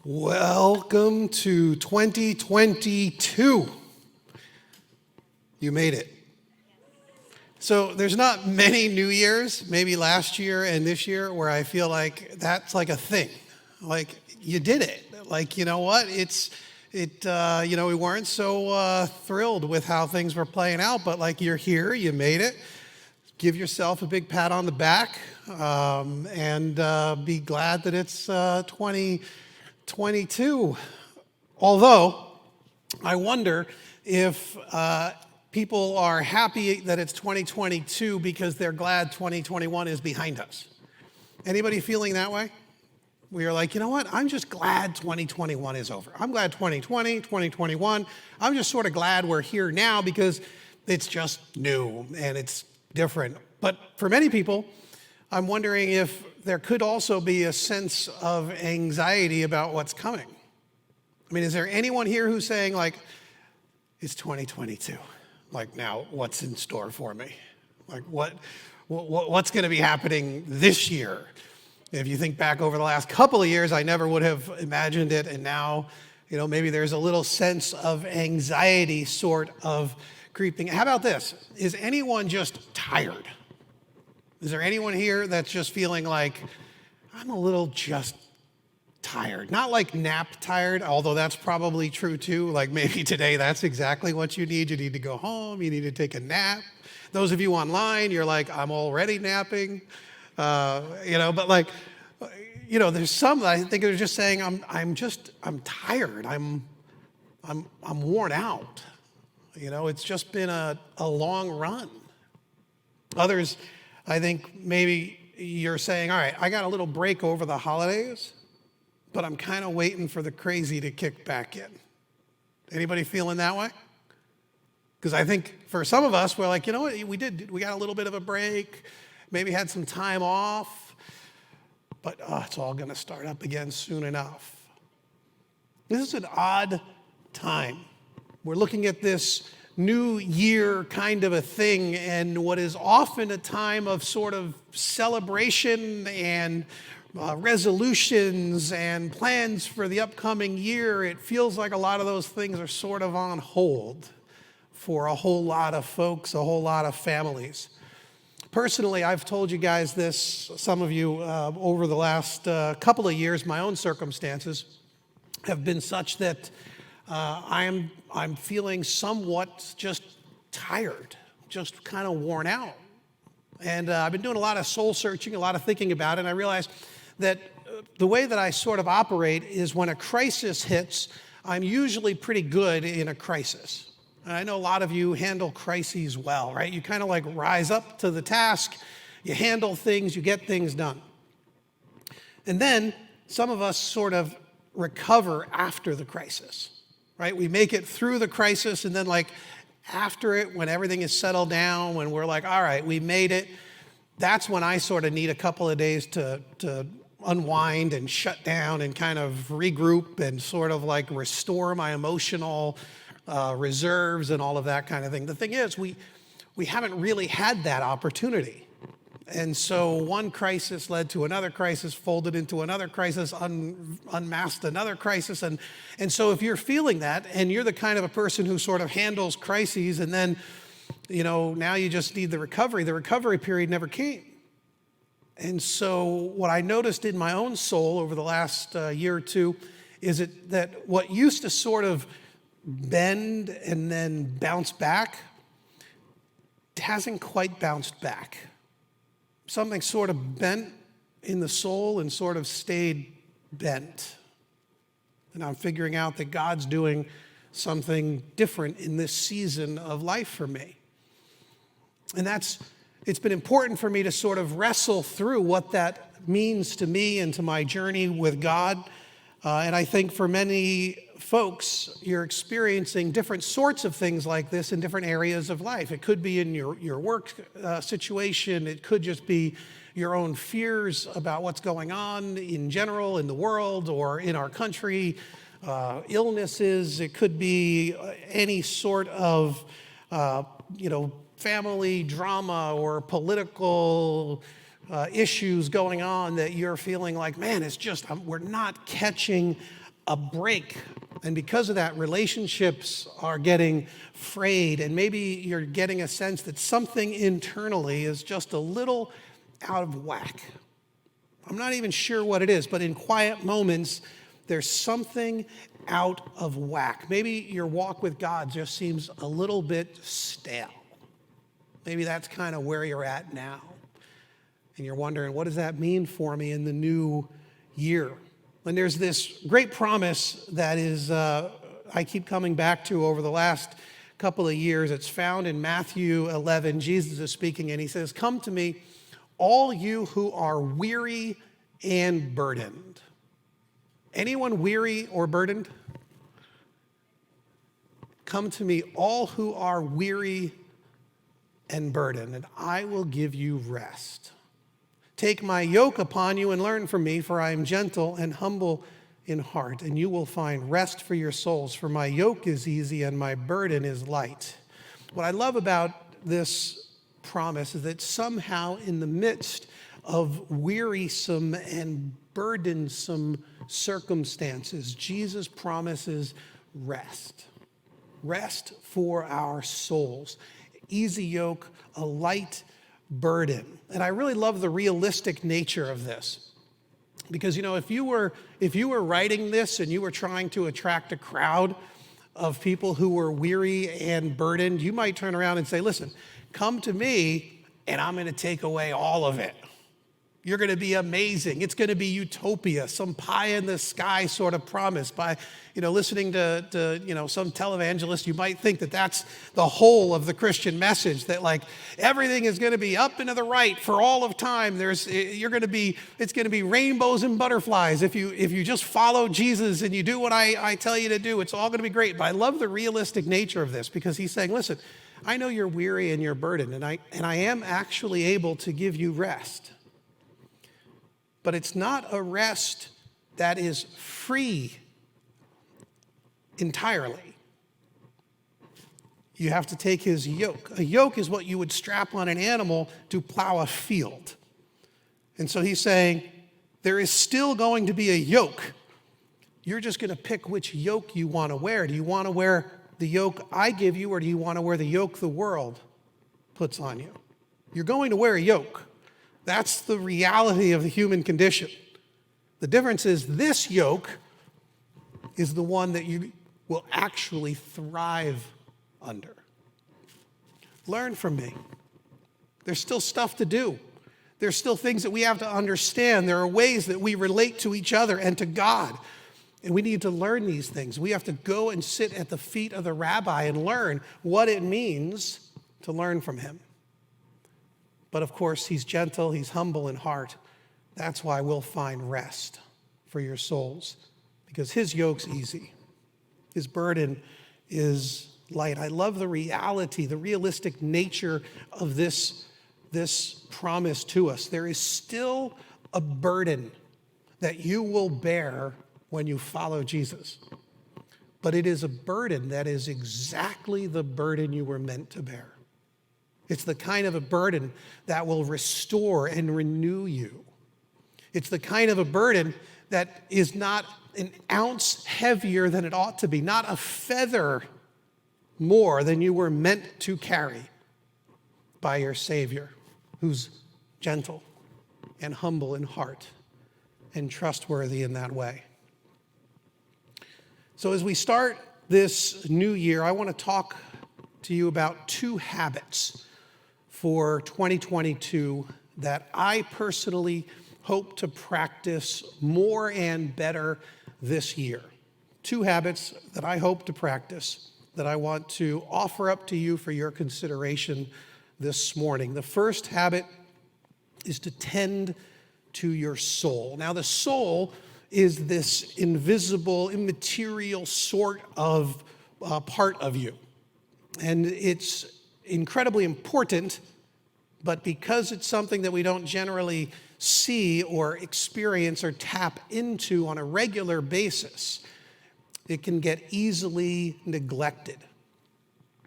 Welcome to 2022. You made it. So there's not many New Years, maybe last year and this year, where I feel like that's like a thing. Like you did it. Like, you know what? We weren't so thrilled with how things were playing out, but like you're here, you made it. Give yourself a big pat on the back and be glad that it's 2022. Although, I wonder if people are happy that it's 2022 because they're glad 2021 is behind us. Anybody feeling that way? We are like, you know what? I'm just glad 2021 is over. I'm glad 2020, 2021. I'm just sort of glad we're here now because it's just new and it's different. But for many people, I'm wondering if there could also be a sense of anxiety about what's coming. I mean, is there anyone here who's saying like, it's 2022? Like now, what's in store for me? Like what's going to be happening this year? If you think back over the last couple of years, I never would have imagined it. And now, maybe there's a little sense of anxiety sort of creeping. How about this? Is anyone just tired? Is there anyone here that's just feeling like, I'm a little just tired? Not like nap tired, although that's probably true too. Like maybe today that's exactly what you need. You need to go home. You need to take a nap. Those of you online, you're like, I'm already napping. But like, there's some that I think are just saying, I'm tired. I'm worn out. It's just been a long run. Others, I think maybe you're saying, all right, I got a little break over the holidays, but I'm kind of waiting for the crazy to kick back in. Anybody feeling that way? Because I think for some of us, we're like, you know what, we got a little bit of a break, maybe had some time off, but it's all going to start up again soon enough. This is an odd time. We're looking at this new year kind of a thing, and what is often a time of sort of celebration and resolutions and plans for the upcoming year, it feels like a lot of those things are sort of on hold for a whole lot of folks, a whole lot of families. Personally, I've told you guys this, some of you, over the last couple of years, my own circumstances have been such that I'm feeling somewhat just tired, just kind of worn out. And I've been doing a lot of soul searching, a lot of thinking about it, and I realized that the way that I sort of operate is when a crisis hits, I'm usually pretty good in a crisis. And I know a lot of you handle crises well, right? You kind of like rise up to the task, you handle things, you get things done. And then some of us sort of recover after the crisis, right? We make it through the crisis, and then like after it, when everything is settled down, when we're like, all right, we made it, that's when I sort of need a couple of days to unwind and shut down and kind of regroup and sort of like restore my emotional reserves and all of that kind of thing. The thing is, we haven't really had that opportunity. And so one crisis led to another crisis, folded into another crisis, unmasked another crisis. And so if you're feeling that, and you're the kind of a person who sort of handles crises, and then, now you just need the recovery period never came. And so what I noticed in my own soul over the last year or two is that what used to sort of bend and then bounce back hasn't quite bounced back. Something sort of bent in the soul and sort of stayed bent. And I'm figuring out that God's doing something different in this season of life for me. And it's been important for me to sort of wrestle through what that means to me and to my journey with God. And I think for many folks, you're experiencing different sorts of things like this in different areas of life. It could be in your work situation. It could just be your own fears about what's going on in general in the world or in our country, illnesses. It could be any sort of, family drama or political issues going on that you're feeling like, man, it's just, we're not catching a break. And because of that, relationships are getting frayed, and maybe you're getting a sense that something internally is just a little out of whack. I'm not even sure what it is, but in quiet moments, there's something out of whack. Maybe your walk with God just seems a little bit stale. Maybe that's kind of where you're at now. And you're wondering, what does that mean for me in the new year? And there's this great promise that is, I keep coming back to over the last couple of years. It's found in Matthew 11. Jesus is speaking, and he says, "Come to me, all you who are weary and burdened." Anyone weary or burdened? Come to me, all who are weary and burdened, and I will give you rest. Take my yoke upon you and learn from me, for I am gentle and humble in heart, and you will find rest for your souls. For my yoke is easy and my burden is light. What I love about this promise is that somehow in the midst of wearisome and burdensome circumstances, Jesus promises rest. Rest for our souls. Easy yoke, a light burden. And I really love the realistic nature of this. Because, if you were writing this and you were trying to attract a crowd of people who were weary and burdened, you might turn around and say, listen, come to me and I'm going to take away all of it. You're going to be amazing. It's going to be utopia, some pie in the sky sort of promise. By, listening to some televangelist, you might think that that's the whole of the Christian message, that like everything is going to be up and to the right for all of time. It's going to be rainbows and butterflies. If you just follow Jesus and you do what I tell you to do, it's all going to be great. But I love the realistic nature of this, because he's saying, listen, I know you're weary and you're burdened, and I am actually able to give you rest. But it's not a rest that is free entirely. You have to take his yoke. A yoke is what you would strap on an animal to plow a field. And so he's saying, there is still going to be a yoke. You're just going to pick which yoke you want to wear. Do you want to wear the yoke I give you, or do you want to wear the yoke the world puts on you? You're going to wear a yoke. That's the reality of the human condition. The difference is this yoke is the one that you will actually thrive under. Learn from me. There's still stuff to do. There's still things that we have to understand. There are ways that we relate to each other and to God. And we need to learn these things. We have to go and sit at the feet of the rabbi and learn what it means to learn from him. But of course, he's gentle, he's humble in heart. That's why we'll find rest for your souls, because his yoke's easy. His burden is light. I love the reality, the realistic nature of this promise to us. There is still a burden that you will bear when you follow Jesus. But it is a burden that is exactly the burden you were meant to bear. It's the kind of a burden that will restore and renew you. It's the kind of a burden that is not an ounce heavier than it ought to be, not a feather more than you were meant to carry by your Savior, who's gentle and humble in heart and trustworthy in that way. So as we start this new year, I want to talk to you about 2 habits for 2022 that I personally hope to practice more and better this year. 2 habits that I hope to practice that I want to offer up to you for your consideration this morning. The first habit is to tend to your soul. Now, the soul is this invisible, immaterial sort of part of you. And it's incredibly important, but because it's something that we don't generally see or experience or tap into on a regular basis, it can get easily neglected.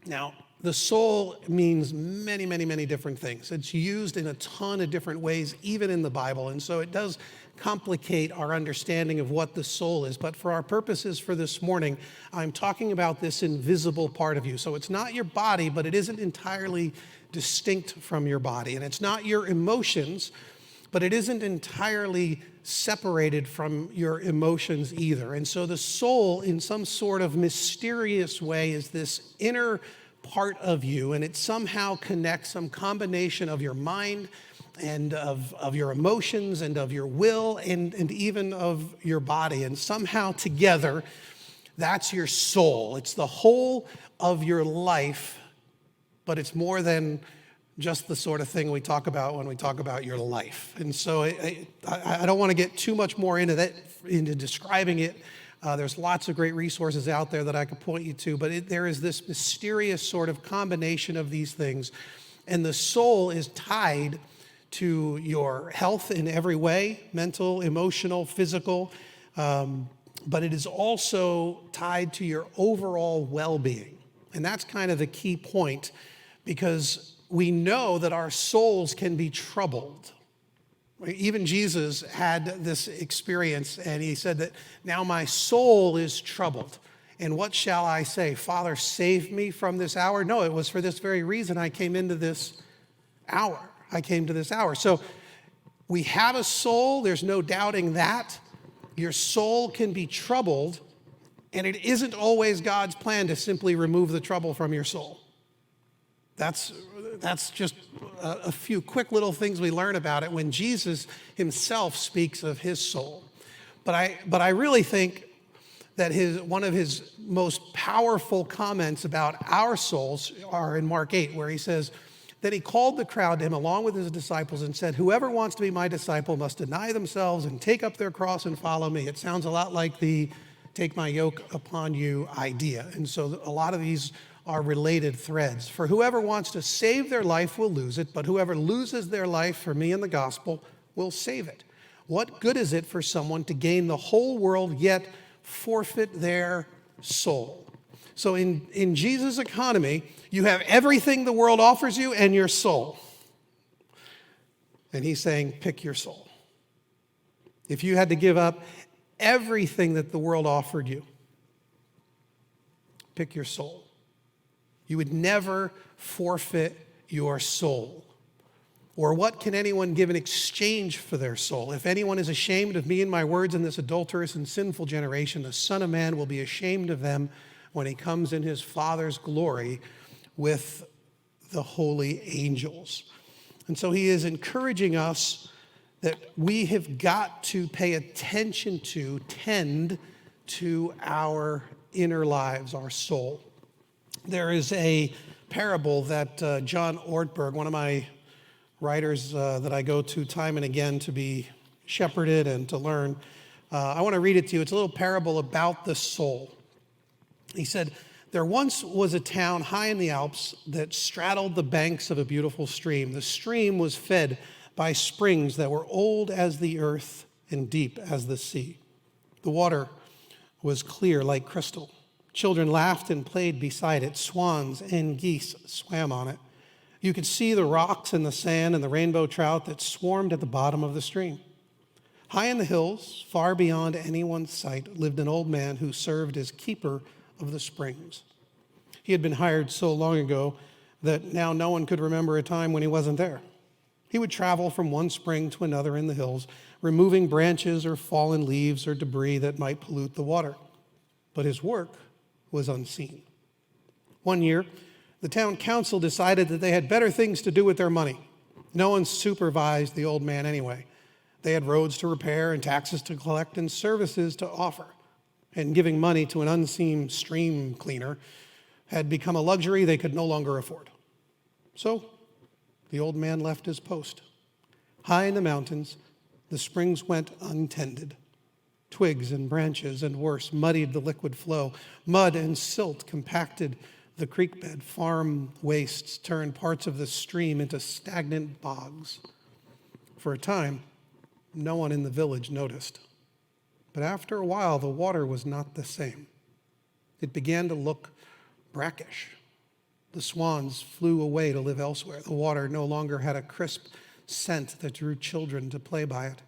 Now, the soul means many, many, many different things. It's used in a ton of different ways, even in the Bible. And so it does complicate our understanding of what the soul is. But for our purposes for this morning, I'm talking about this invisible part of you. So it's not your body, but it isn't entirely distinct from your body. And it's not your emotions, but it isn't entirely separated from your emotions either. And so the soul, in some sort of mysterious way, is this inner part of you, and it somehow connects some combination of your mind and of your emotions and of your will and even of your body. And somehow together, that's your soul. It's the whole of your life, but it's more than just the sort of thing we talk about when we talk about your life. And so I don't want to get too much more into that, into describing it. There's lots of great resources out there that I could point you to, but there is this mysterious sort of combination of these things. And the soul is tied to your health in every way, mental, emotional, physical, but it is also tied to your overall well-being. And that's kind of the key point, because we know that our souls can be troubled. Even Jesus had this experience, and he said that, now my soul is troubled. And what shall I say? Father, save me from this hour? No, it was for this very reason I came into this hour. I came to this hour. So we have a soul. There's no doubting that. Your soul can be troubled, and it isn't always God's plan to simply remove the trouble from your soul. That's just a few quick little things we learn about it when Jesus himself speaks of his soul. But I really think that one of his most powerful comments about our souls are in Mark 8, where he says, then he called the crowd to him along with his disciples and said, whoever wants to be my disciple must deny themselves and take up their cross and follow me. It sounds a lot like the take my yoke upon you idea. And so a lot of these are related threads. For whoever wants to save their life will lose it, but whoever loses their life for me and the gospel will save it. What good is it for someone to gain the whole world yet forfeit their soul? So in Jesus' economy, you have everything the world offers you and your soul. And he's saying, pick your soul. If you had to give up everything that the world offered you, pick your soul. You would never forfeit your soul. Or what can anyone give in exchange for their soul? If anyone is ashamed of me and my words in this adulterous and sinful generation, the Son of Man will be ashamed of them when he comes in his Father's glory with the holy angels. And so he is encouraging us that we have got to pay attention to, tend to our inner lives, our soul. There is a parable that John Ortberg, one of my writers that I go to time and again to be shepherded and to learn, I want to read it to you. It's a little parable about the soul. He said, there once was a town high in the Alps that straddled the banks of a beautiful stream. The stream was fed by springs that were old as the earth and deep as the sea. The water was clear like crystal. Children laughed and played beside it. Swans and geese swam on it. You could see the rocks and the sand and the rainbow trout that swarmed at the bottom of the stream. High in the hills, far beyond anyone's sight, lived an old man who served as keeper of the springs. He had been hired so long ago that now no one could remember a time when he wasn't there. He would travel from one spring to another in the hills, removing branches or fallen leaves or debris that might pollute the water. But his work was unseen. One year, the town council decided that they had better things to do with their money. No one supervised the old man anyway. They had roads to repair and taxes to collect and services to offer. And giving money to an unseen stream cleaner had become a luxury they could no longer afford. So the old man left his post. High in the mountains, the springs went untended. Twigs and branches and worse muddied the liquid flow. Mud and silt compacted the creek bed. Farm wastes turned parts of the stream into stagnant bogs. For a time, no one in the village noticed. But after a while, the water was not the same. It began to look brackish. The swans flew away to live elsewhere. The water no longer had a crisp scent that drew children to play by it.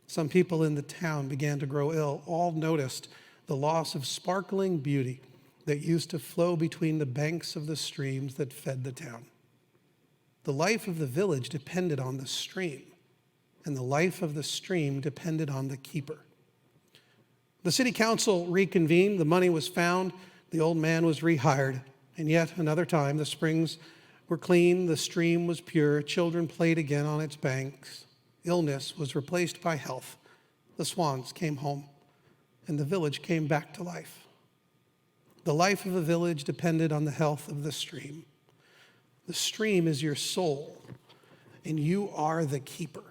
Some people in the town began to grow ill. All noticed the loss of sparkling beauty that used to flow between the banks of the streams that fed the town. The life of the village depended on the stream, and the life of the stream depended on the keeper. The city council reconvened, the money was found, the old man was rehired, and yet another time the springs were clean, the stream was pure, children played again on its banks. Illness was replaced by health. The swans came home, and the village came back to life. The life of the village depended on the health of the stream. The stream is your soul, and you are the keeper.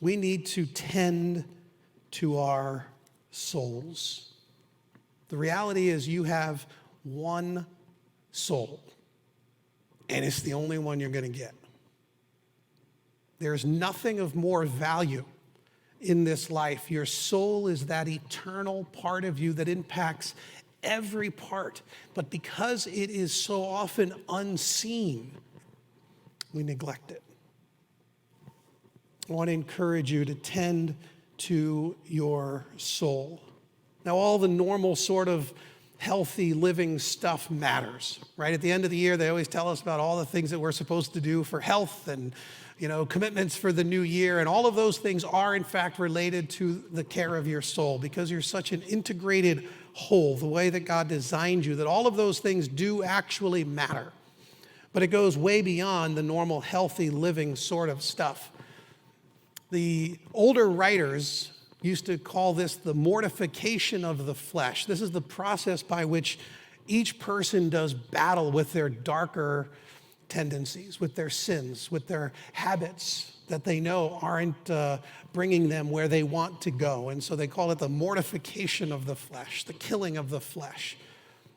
We need to tend to our souls. The reality is you have one soul, and it's the only one you're going to get. There's nothing of more value in this life. Your soul is that eternal part of you that impacts every part. But because it is so often unseen, we neglect it. I want to encourage you to tend to your soul. Now, all the normal sort of healthy living stuff matters, right? At the end of the year, they always tell us about all the things that we're supposed to do for health and, commitments for the new year. And all of those things are, in fact, related to the care of your soul because you're such an integrated whole, the way that God designed you, that all of those things do actually matter. But it goes way beyond the normal healthy living sort of stuff. The older writers used to call this the mortification of the flesh. This is the process by which each person does battle with their darker tendencies, with their sins, with their habits that they know aren't bringing them where they want to go. And so they call it the mortification of the flesh, the killing of the flesh.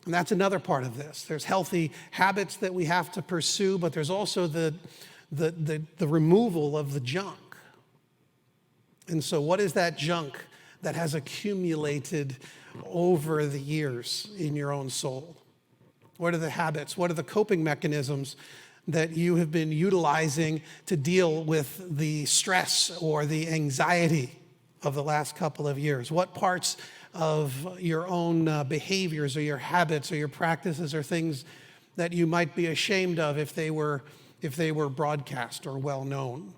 And that's another part of this. There's healthy habits that we have to pursue, but there's also the removal of the junk. And so what is that junk that has accumulated over the years in your own soul? What are the habits? What are the coping mechanisms that you have been utilizing to deal with the stress or the anxiety of the last couple of years? What parts of your own behaviors or your habits or your practices are things that you might be ashamed of if they were broadcast or well known?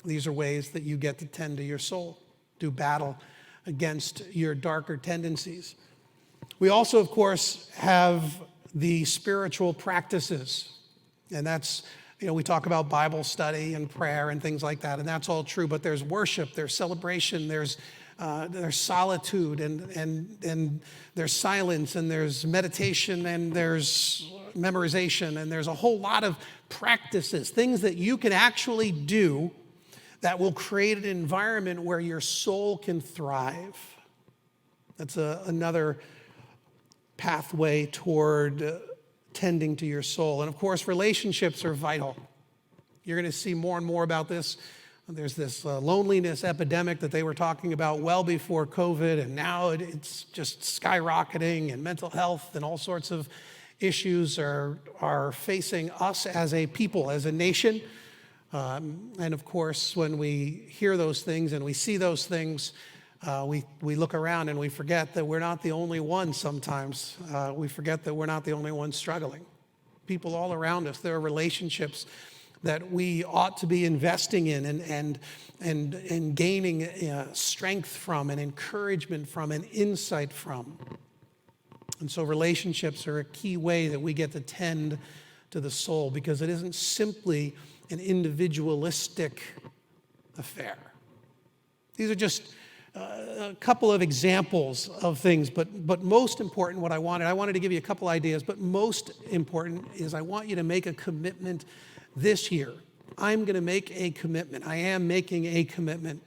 These are ways that you get to tend to your soul, do battle against your darker tendencies. We also, of course, have the spiritual practices. And that's, we talk about Bible study and prayer and things like that, and that's all true. But there's worship, there's celebration, there's solitude, and there's silence, and there's meditation, and there's memorization, and there's a whole lot of practices, things that you can actually do that will create an environment where your soul can thrive. That's another pathway toward tending to your soul. And of course, relationships are vital. You're going to see more and more about this. There's this loneliness epidemic that they were talking about well before COVID, and now it's just skyrocketing, and mental health and all sorts of issues are facing us as a people, as a nation. And of course, when we hear those things and we see those things, we look around and we forget that we're not the only ones sometimes. We forget that we're not the only ones struggling. People all around us, there are relationships that we ought to be investing in and gaining strength from and encouragement from and insight from. And so relationships are a key way that we get to tend to the soul, because it isn't simply an individualistic affair. These are just a couple of examples of things, but most important, what I wanted to give you a couple ideas, but most important is I want you to make a commitment this year. I'm going to make a commitment. I am making a commitment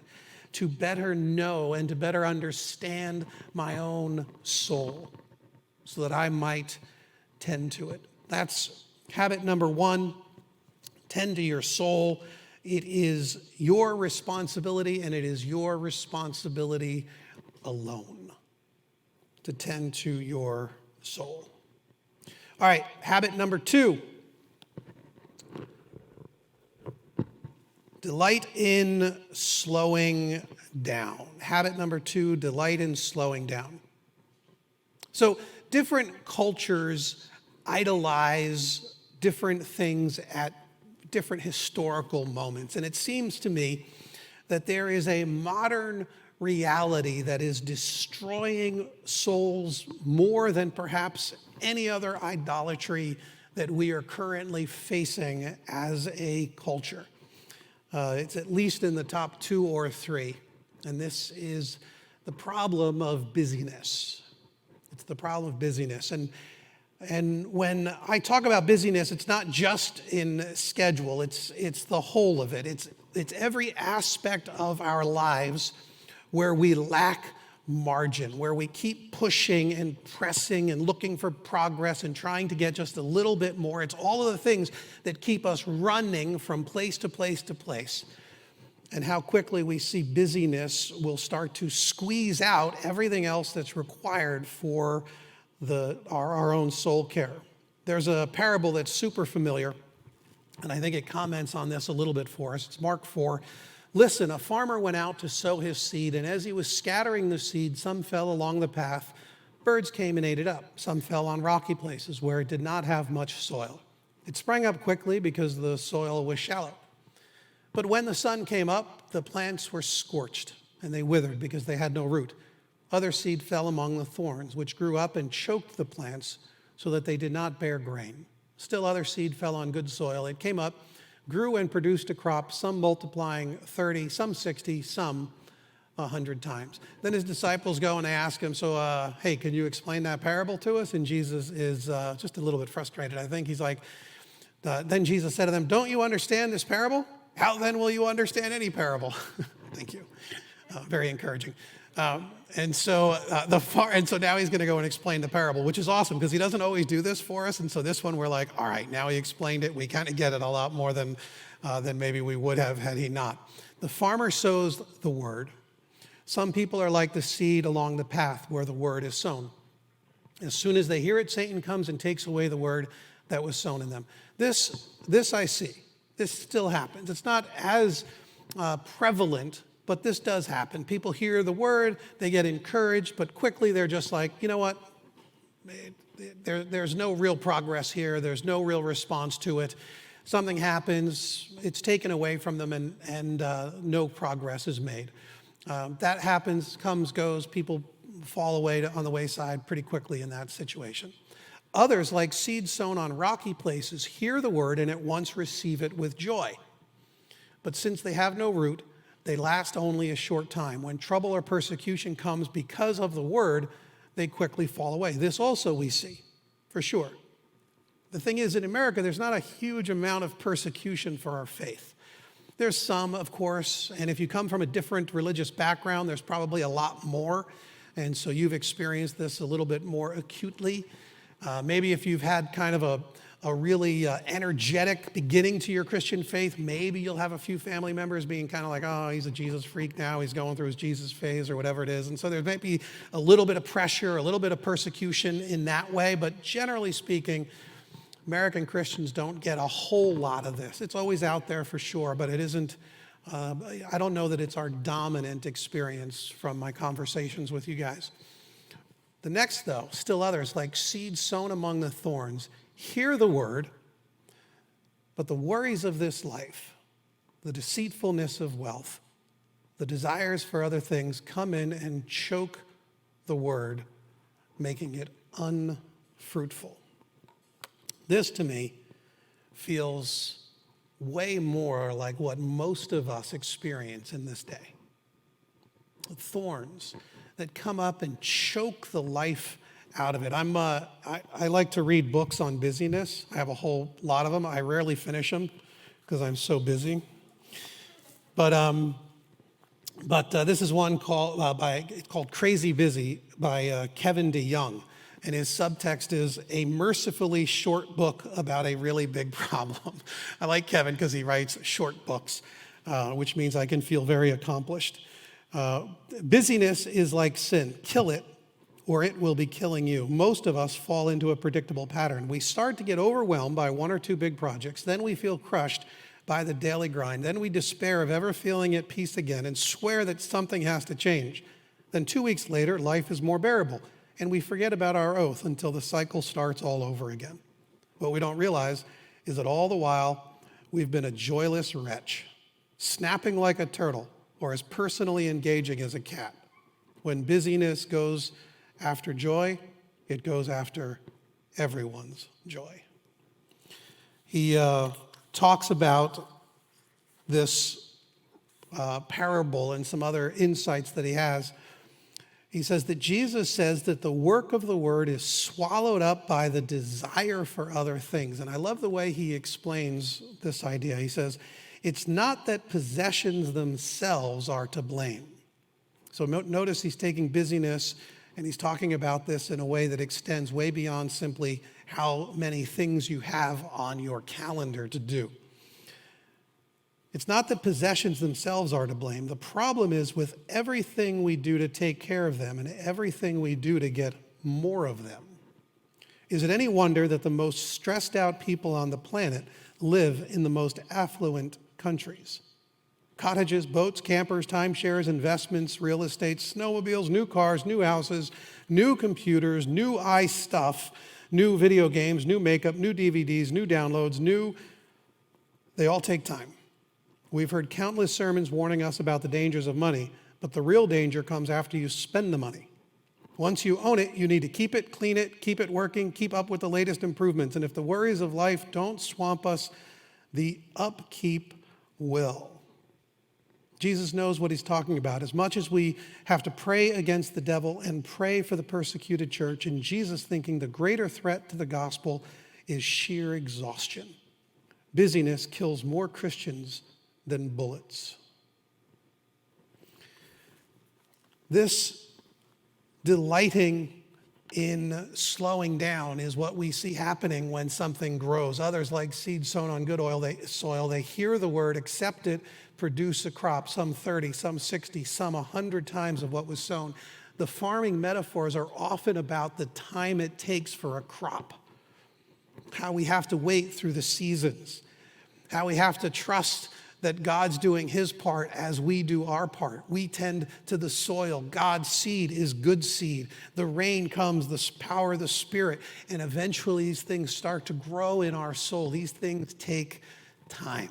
to better know and to better understand my own soul so that I might tend to it. That's habit number one. Tend to your soul. It is your responsibility, and it is your responsibility alone to tend to your soul. All right, habit number two. Delight in slowing down. Habit number 2, delight in slowing down. So different cultures idolize different things at different historical moments. And it seems to me that there is a modern reality that is destroying souls more than perhaps any other idolatry that we are currently facing as a culture. It's at least in the top 2 or 3. And this is the problem of busyness. It's the problem of busyness. And when I talk about busyness, it's not just in schedule. It's the whole of it. It's every aspect of our lives where we lack margin, where we keep pushing and pressing and looking for progress and trying to get just a little bit more. It's all of the things that keep us running from place to place to place. And how quickly we see busyness will start to squeeze out everything else that's required for our own soul care. There's a parable that's super familiar, and I think it comments on this a little bit for us. It's Mark 4. Listen, a farmer went out to sow his seed, and as he was scattering the seed, some fell along the path. Birds came and ate it up. Some fell on rocky places where it did not have much soil. It sprang up quickly because the soil was shallow. But when the sun came up, the plants were scorched, and they withered because they had no root. Other seed fell among the thorns, which grew up and choked the plants so that they did not bear grain. Still other seed fell on good soil. It came up, grew and produced a crop, some multiplying 30, some 60, some 100 times. Then his disciples go and they ask him, hey, can you explain that parable to us? And Jesus is just a little bit frustrated, I think. He's like, then Jesus said to them, don't you understand this parable? How then will you understand any parable? Thank you. Very encouraging. And so now he's going to go and explain the parable, which is awesome because he doesn't always do this for us. And so this one we're like, all right, now he explained it. We kind of get it a lot more than maybe we would have had he not. The farmer sows the word. Some people are like the seed along the path where the word is sown. As soon as they hear it, Satan comes and takes away the word that was sown in them. This I see. This still happens. It's not as prevalent, but this does happen. People hear the word, they get encouraged, but quickly they're just like, you know what? There's no real progress here. There's no real response to it. Something happens, it's taken away from them, and no progress is made. That happens, comes, goes. People fall away on the wayside pretty quickly in that situation. Others, like seeds sown on rocky places, hear the word and at once receive it with joy. But since they have no root, they last only a short time. When trouble or persecution comes because of the word, they quickly fall away. This also we see, for sure. The thing is, in America, there's not a huge amount of persecution for our faith. There's some, of course, and if you come from a different religious background, there's probably a lot more. And so you've experienced this a little bit more acutely. Maybe if you've had kind of a really energetic beginning to your Christian faith, maybe you'll have a few family members being kind of like, oh, he's a Jesus freak now, he's going through his Jesus phase or whatever it is. And so there might be a little bit of pressure, a little bit of persecution in that way. But generally speaking, American Christians don't get a whole lot of this. It's always out there for sure, but it isn't, I don't know that it's our dominant experience from my conversations with you guys. The next, though, still others, like seeds sown among the thorns, hear the word, but the worries of this life, the deceitfulness of wealth, the desires for other things come in and choke the word, making it unfruitful. This, to me, feels way more like what most of us experience in this day. Thorns that come up and choke the life out of it. I like to read books on busyness. I have a whole lot of them. I rarely finish them because I'm so busy. But this is one called Crazy Busy by Kevin DeYoung. And his subtext is a mercifully short book about a really big problem. I like Kevin because he writes short books, which means I can feel very accomplished. Busyness is like sin. Kill it, or it will be killing you. Most of us fall into a predictable pattern. We start to get overwhelmed by one or two big projects. Then we feel crushed by the daily grind. Then we despair of ever feeling at peace again and swear that something has to change. Then 2 weeks later, life is more bearable, and we forget about our oath until the cycle starts all over again. What we don't realize is that all the while, we've been a joyless wretch, snapping like a turtle or as personally engaging as a cat. When busyness goes after joy, it goes after everyone's joy. He talks about this parable and some other insights that he has. He says that Jesus says that the work of the word is swallowed up by the desire for other things. And I love the way he explains this idea. He says, it's not that possessions themselves are to blame. So notice he's taking busyness and he's talking about this in a way that extends way beyond simply how many things you have on your calendar to do. It's not that possessions themselves are to blame. The problem is with everything we do to take care of them and everything we do to get more of them. Is it any wonder that the most stressed out people on the planet live in the most affluent countries? Cottages, boats, campers, timeshares, investments, real estate, snowmobiles, new cars, new houses, new computers, new stuff, new video games, new makeup, new DVDs, new downloads, they all take time. We've heard countless sermons warning us about the dangers of money, but the real danger comes after you spend the money. Once you own it, you need to keep it, clean it, keep it working, keep up with the latest improvements. And if the worries of life don't swamp us, the upkeep will. Jesus knows what he's talking about. As much as we have to pray against the devil and pray for the persecuted church, and Jesus thinking the greater threat to the gospel is sheer exhaustion. Busyness kills more Christians than bullets. This delighting in slowing down is what we see happening when something grows. Others, like seed sown on good soil, they hear the word, accept it, produce a crop, some 30, some 60, some 100 times of what was sown. The farming metaphors are often about the time it takes for a crop, how we have to wait through the seasons, how we have to trust that God's doing his part as we do our part. We tend to the soil. God's seed is good seed. The rain comes, the power of the Spirit, and eventually these things start to grow in our soul. These things take time.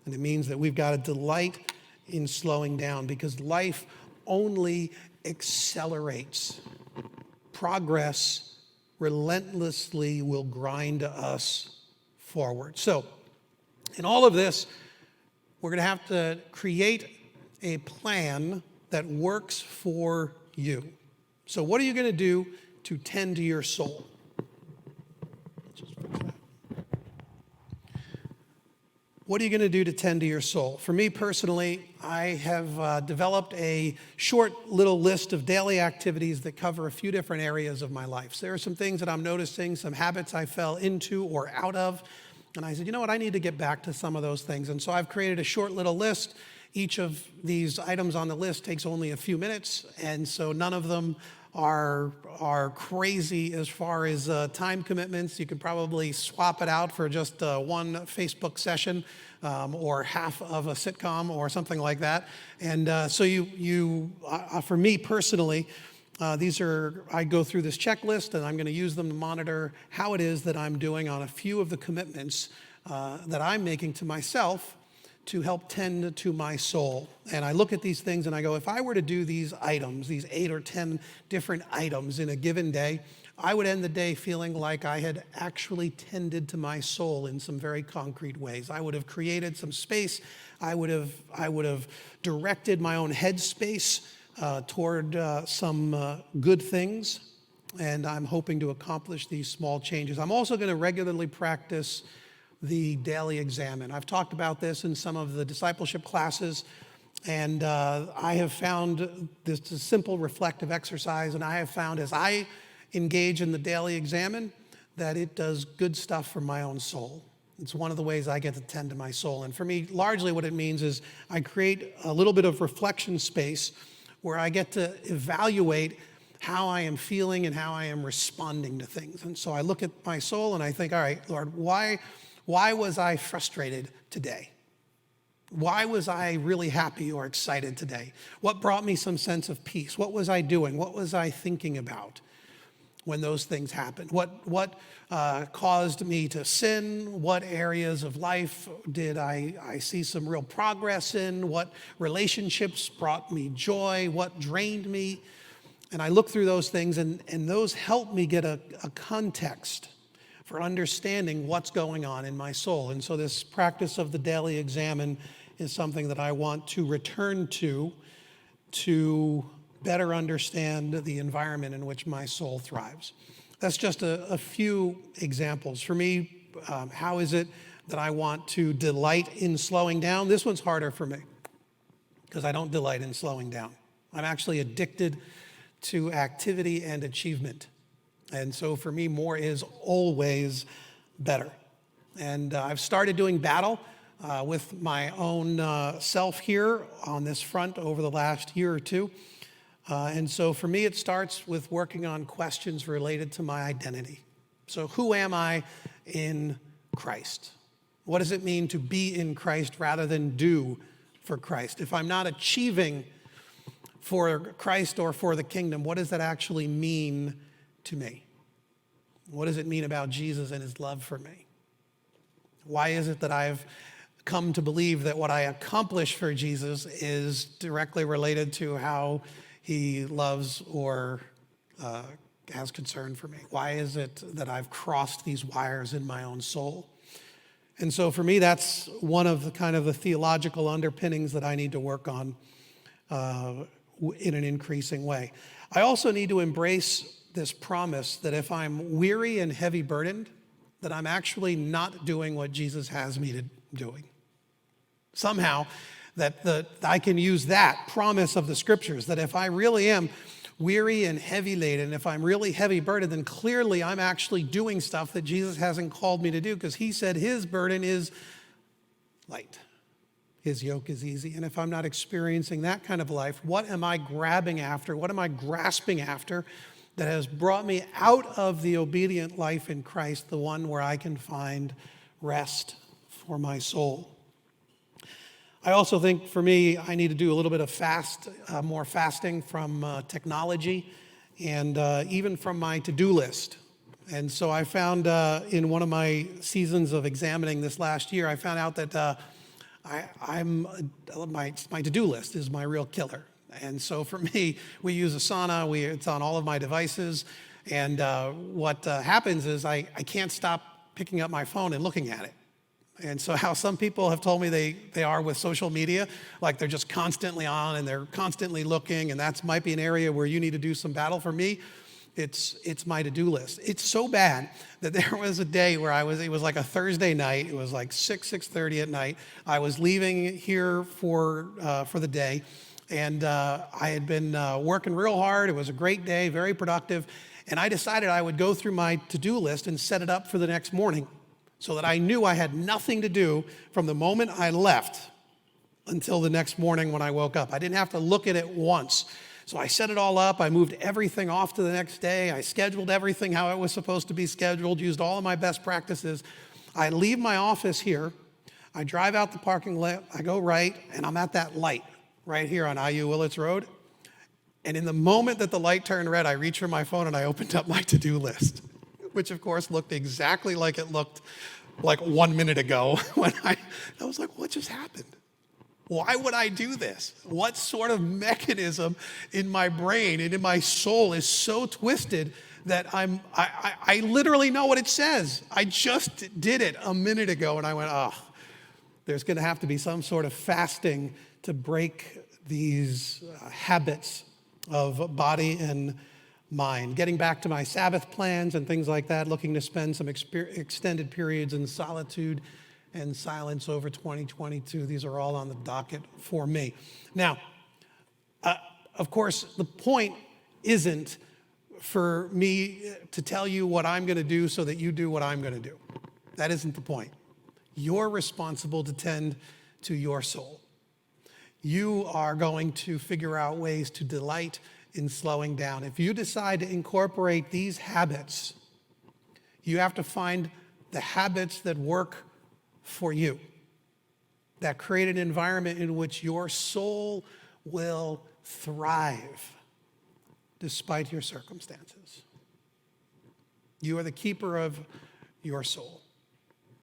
And it means that we've got to delight in slowing down because life only accelerates. Progress relentlessly will grind us forward. So, in all of this, we're going to have to create a plan that works for you. So what are you going to do to tend to your soul? What are you going to do to tend to your soul? For me personally, I have developed a short little list of daily activities that cover a few different areas of my life. So there are some things that I'm noticing, some habits I fell into or out of. And I said, you know what, I need to get back to some of those things. And so I've created a short little list. Each of these items on the list takes only a few minutes. And so none of them are crazy as far as time commitments. You could probably swap it out for just one Facebook session or half of a sitcom or something like that. And so for me personally, I go through this checklist and I'm going to use them to monitor how it is that I'm doing on a few of the commitments that I'm making to myself to help tend to my soul. And I look at these things and I go, if I were to do these items, these 8 or 10 different items in a given day, I would end the day feeling like I had actually tended to my soul in some very concrete ways. I would have created some space. I would have directed my own headspace toward some good things, and I'm hoping to accomplish these small changes. I'm also going to regularly practice the daily examine. I've talked about this in some of the discipleship classes, and I have found this a simple reflective exercise, and I have found as I engage in the daily examine that it does good stuff for my own soul. It's one of the ways I get to tend to my soul. And for me, largely what it means is I create a little bit of reflection space where I get to evaluate how I am feeling and how I am responding to things. And so I look at my soul and I think, all right, Lord, why Why was I frustrated today? Why was I really happy or excited today? What brought me some sense of peace? What was I doing? What was I thinking about when those things happened? What caused me to sin? What areas of life did I see some real progress in? What relationships brought me joy? What drained me? And I look through those things, and those help me get a context for understanding what's going on in my soul. And so this practice of the daily examine is something that I want to return to better understand the environment in which my soul thrives. That's just a few examples. For me, how is it that I want to delight in slowing down? This one's harder for me because I don't delight in slowing down. I'm actually addicted to activity and achievement. And so for me, more is always better. And I've started doing battle with my own self here on this front over the last year or two. And so for me, it starts with working on questions related to my identity. So who am I in Christ? What does it mean to be in Christ rather than do for Christ? If I'm not achieving for Christ or for the kingdom, what does that actually mean to me? What does it mean about Jesus and his love for me? Why is it that I've come to believe that what I accomplish for Jesus is directly related to how he loves or has concern for me? Why is it that I've crossed these wires in my own soul? And so for me, that's one of the kind of the theological underpinnings that I need to work on in an increasing way. I also need to embrace this promise that if I'm weary and heavy burdened, that I'm actually not doing what Jesus has me to doing. Somehow, that I can use that promise of the scriptures, that if I really am weary and heavy laden, if I'm really heavy burdened, then clearly I'm actually doing stuff that Jesus hasn't called me to do, because he said his burden is light. His yoke is easy. And if I'm not experiencing that kind of life, what am I grabbing after? What am I grasping after that has brought me out of the obedient life in Christ, the one where I can find rest for my soul? I also think for me, I need to do a little bit of more fasting from technology and even from my to-do list. And so I found in one of my seasons of examining this last year, I found out that my to-do list is my real killer. And so for me, we use Asana. It's on all of my devices. And what happens is I can't stop picking up my phone and looking at it. And so how some people have told me they are with social media, like they're just constantly on and they're constantly looking, and that might be an area where you need to do some battle. For me, it's my to-do list. It's so bad that there was a day where it was like a Thursday night. It was like 6:30 at night. I was leaving here for the day, and I had been working real hard. It was a great day, very productive, and I decided I would go through my to-do list and set it up for the next morning, so that I knew I had nothing to do from the moment I left until the next morning when I woke up. I didn't have to look at it once. So I set it all up. I moved everything off to the next day. I scheduled everything how it was supposed to be scheduled, used all of my best practices. I leave my office here. I drive out the parking lot. I go right, and I'm at that light right here on IU Willits Road. And in the moment that the light turned red, I reached for my phone and I opened up my to-do list, which of course looked exactly like it looked like 1 minute ago when I was like, what just happened? Why would I do this? What sort of mechanism in my brain and in my soul is so twisted that I literally know what it says. I just did it a minute ago, and I went, there's going to have to be some sort of fasting to break these habits of body and mind. Getting back to my Sabbath plans and things like that, looking to spend some extended periods in solitude and silence over 2022. These are all on the docket for me. Now, of course, the point isn't for me to tell you what I'm going to do so that you do what I'm going to do. That isn't the point. You're responsible to tend to your soul. You are going to figure out ways to delight in slowing down. If you decide to incorporate these habits, you have to find the habits that work for you that create an environment in which your soul will thrive despite your circumstances. You are the keeper of your soul.